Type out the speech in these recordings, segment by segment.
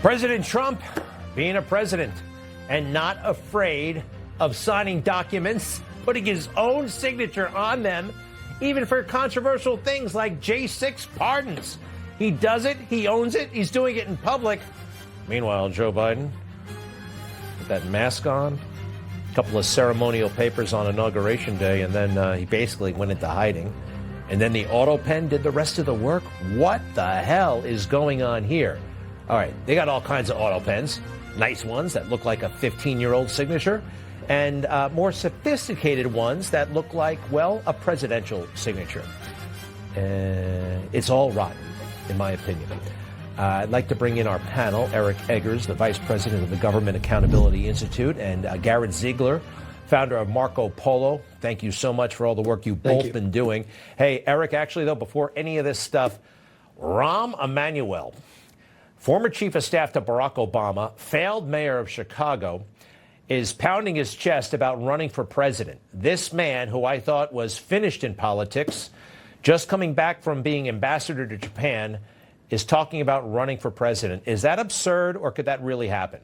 President Trump being a president and not afraid of signing documents, putting his own signature on them, even for controversial things like J6 pardons. He does it. He owns it. He's doing it in public. Meanwhile, Joe Biden, with that mask on, a couple of ceremonial papers on Inauguration Day, and then he basically went into hiding. And then the Autopen did the rest of the work. What the hell is going on here? All right, they got all kinds of Autopens, nice ones that look like a 15-year-old signature, and more sophisticated ones that look like, well, a presidential signature. It's all rotten, in my opinion. I'd like to bring in our panel, Eric Eggers, the Vice President of the Government Accountability Institute, and Garrett Ziegler, founder of Marco Polo. Thank you so much for all the work you've both been doing. Hey, Eric, actually, though, before any of this stuff, Rahm Emanuel, former chief of staff to Barack Obama, failed mayor of Chicago, is pounding his chest about running for president. This man, who I thought was finished in politics, just coming back from being ambassador to Japan, is talking about running for president. Is that absurd, or could that really happen?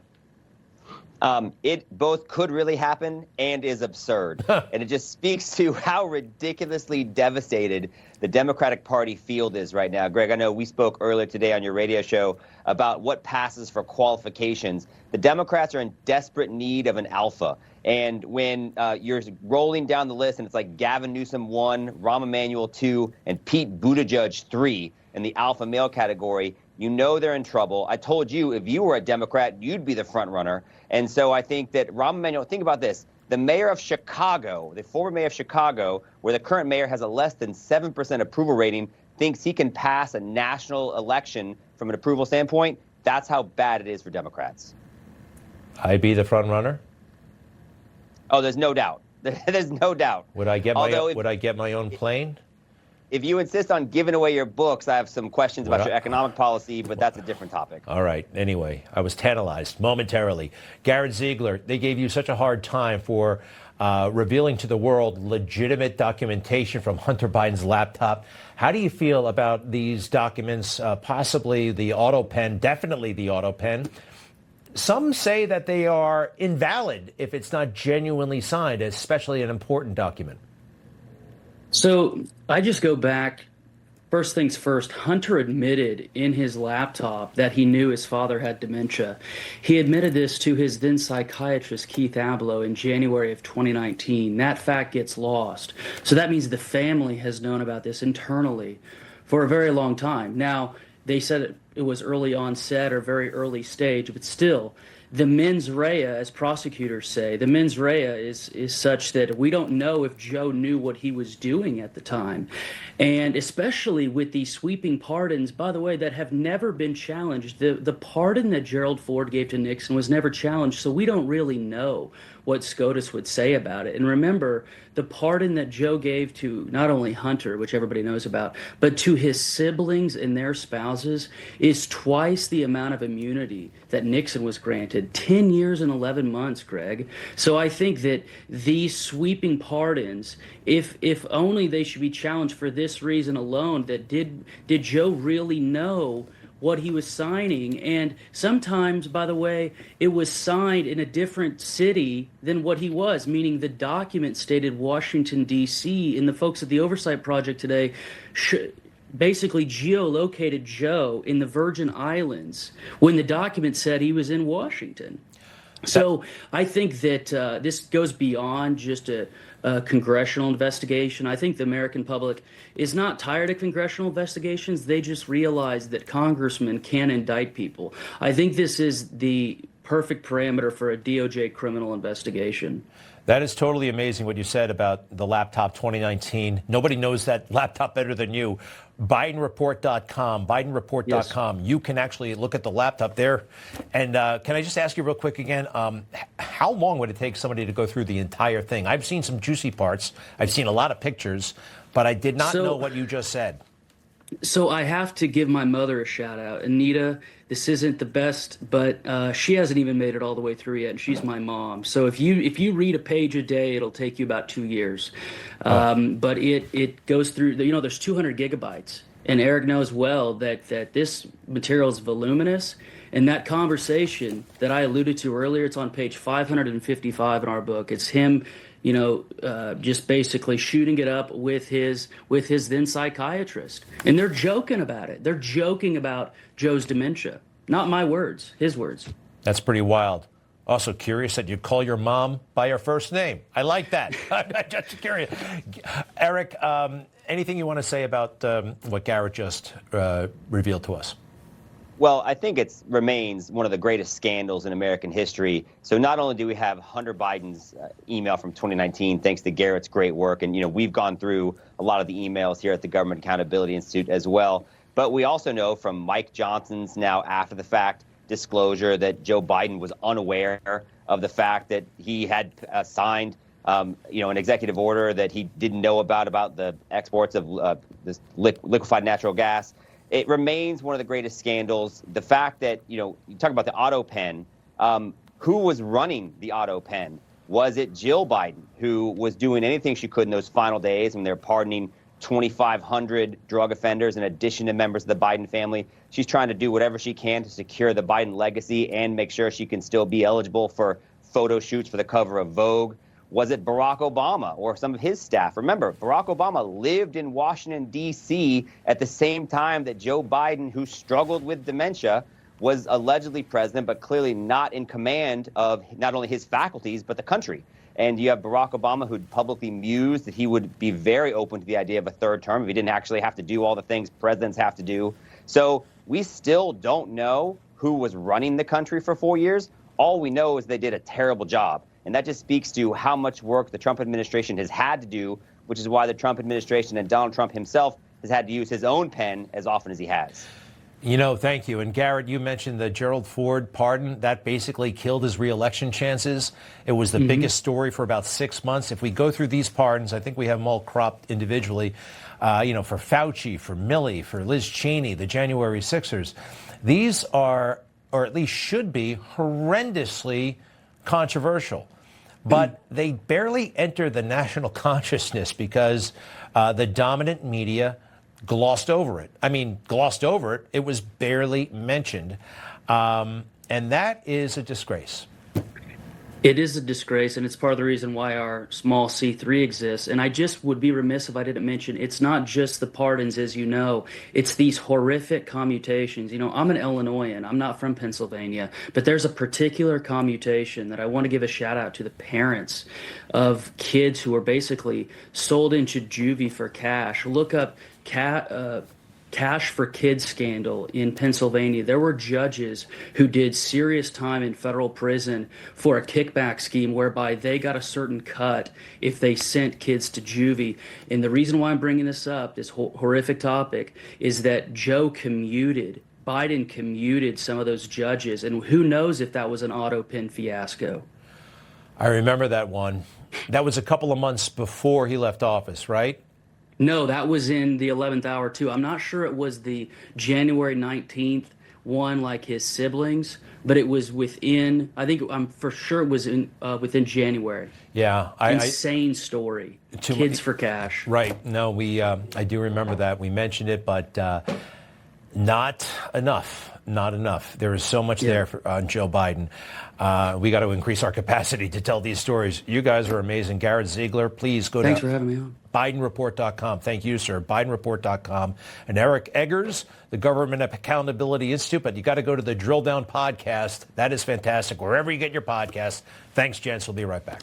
It both could really happen and is absurd. And it just speaks to how ridiculously devastated the Democratic Party field is right now. Greg, I know we spoke earlier today on your radio show about what passes for qualifications. The Democrats are in desperate need of an alpha. And when you're rolling down the list and it's like Gavin Newsom 1, Rahm Emanuel 2, and Pete Buttigieg 3 in the alpha male category, you know they're in trouble. I told you, if you were a Democrat, you'd be the front runner. And so I think that Rahm Emanuel, think about this. The mayor of Chicago, the former mayor of Chicago, where the current mayor has a less than 7% approval rating, thinks he can pass a national election from an approval standpoint. That's how bad it is for Democrats. I'd be the front runner? Oh, there's no doubt. There's no doubt. Would I get my own plane? If you insist on giving away your books, I have some questions about your economic policy, but that's a different topic. All right. Anyway, I was tantalized momentarily. Garrett Ziegler, they gave you such a hard time for revealing to the world legitimate documentation from Hunter Biden's laptop. How do you feel about these documents, possibly the Autopen, definitely the Autopen? Some say that they are invalid if it's not genuinely signed, especially an important document. So I just go back. First things first, Hunter admitted in his laptop that he knew his father had dementia. He admitted this to his then psychiatrist, Keith Abloh, in January of 2019. That fact gets lost. So that means the family has known about this internally for a very long time. Now, they said it was early onset or very early stage, but still, the mens rea, as prosecutors say, the mens rea is such that we don't know if Joe knew what he was doing at the time. And especially with these sweeping pardons, by the way, that have never been challenged. The pardon that Gerald Ford gave to Nixon was never challenged, so we don't really know what SCOTUS would say about it. And remember, the pardon that Joe gave to not only Hunter, which everybody knows about, but to his siblings and their spouses is twice the amount of immunity that Nixon was granted. 10 years and 11 months, Greg. So I think that these sweeping pardons, if only they should be challenged for this reason alone, that did Joe really know what he was signing? And sometimes, by the way, it was signed in a different city than what he was, meaning the document stated Washington, D.C., and the folks at the Oversight Project today basically geolocated Joe in the Virgin Islands when the document said he was in Washington. So I think that this goes beyond just a congressional investigation. I think the American public is not tired of congressional investigations. They just realize that congressmen can indict people. I think this is the perfect parameter for a DOJ criminal investigation. That is totally amazing what you said about the laptop 2019. Nobody knows that laptop better than you. BidenReport.com, BidenReport.com. Yes. You can actually look at the laptop there. And can I just ask you real quick again, how long would it take somebody to go through the entire thing? I've seen some juicy parts. I've seen a lot of pictures, but I did not know what you just said. So I have to give my mother a shout out. Anita, this isn't the best, but she hasn't even made it all the way through yet, and she's my mom. So if you read a page a day, it'll take you about 2 years. But it goes through, there's 200 gigabytes and Eric knows well that this material is voluminous. And that conversation that I alluded to earlier, it's on page 555 in our book. It's him, just basically shooting it up with his then psychiatrist. And they're joking about it. They're joking about Joe's dementia. Not my words, his words. That's pretty wild. Also curious that you call your mom by her first name. I like that. I'm just curious. Eric, anything you want to say about what Garrett just revealed to us? Well, I think it remains one of the greatest scandals in American history. So not only do we have Hunter Biden's email from 2019, thanks to Garrett's great work, and we've gone through a lot of the emails here at the Government Accountability Institute as well, but we also know from Mike Johnson's now after the fact disclosure that Joe Biden was unaware of the fact that he had signed an executive order that he didn't know about the exports of this liquefied natural gas. It remains one of the greatest scandals. The fact that, you talk about the Autopen, who was running the Autopen? Was it Jill Biden, who was doing anything she could in those final days when they're pardoning 2,500 drug offenders in addition to members of the Biden family? She's trying to do whatever she can to secure the Biden legacy and make sure she can still be eligible for photo shoots for the cover of Vogue. Was it Barack Obama or some of his staff? Remember, Barack Obama lived in Washington, D.C. at the same time that Joe Biden, who struggled with dementia, was allegedly president, but clearly not in command of not only his faculties, but the country. And you have Barack Obama, who publicly mused that he would be very open to the idea of a third term if he didn't actually have to do all the things presidents have to do. So we still don't know who was running the country for 4 years. All we know is they did a terrible job. And that just speaks to how much work the Trump administration has had to do, which is why the Trump administration and Donald Trump himself has had to use his own pen as often as he has. Thank you. And Garrett, you mentioned the Gerald Ford pardon. That basically killed his reelection chances. It was the biggest story for about 6 months. If we go through these pardons, I think we have them all cropped individually, for Fauci, for Milley, for Liz Cheney, the January 6ers. These are, or at least should be, horrendously controversial. But they barely enter the national consciousness because the dominant media glossed over it. It was barely mentioned. And that is a disgrace. It is a disgrace, and it's part of the reason why our small C3 exists. And I just would be remiss if I didn't mention it's not just the pardons, as you know. It's these horrific commutations. I'm an Illinoisan. I'm not from Pennsylvania. But there's a particular commutation that I want to give a shout out to the parents of kids who are basically sold into juvie for cash. Look up Cash for Kids scandal in Pennsylvania. There were judges who did serious time in federal prison for a kickback scheme whereby they got a certain cut if they sent kids to juvie. And the reason why I'm bringing this up, this horrific topic, is that Biden commuted some of those judges. And who knows if that was an Autopen fiasco. I remember that one. That was a couple of months before he left office, right? No, that was in the 11th hour, too. I'm not sure it was the January 19th one like his siblings, but it was within, I'm for sure it was within January. Yeah. Insane story. Kids for cash. Right. No, I do remember that. We mentioned it, but not enough. Not enough. There is so much there on Joe Biden. We got to increase our capacity to tell these stories. You guys are amazing. Garrett Ziegler, please go Thanks for having me on. BidenReport.com. Thank you, sir. BidenReport.com. And Eric Eggers, the Government Accountability Institute. But you got to go to the Drilldown podcast. That is fantastic. Wherever you get your podcast. Thanks, gents. We'll be right back.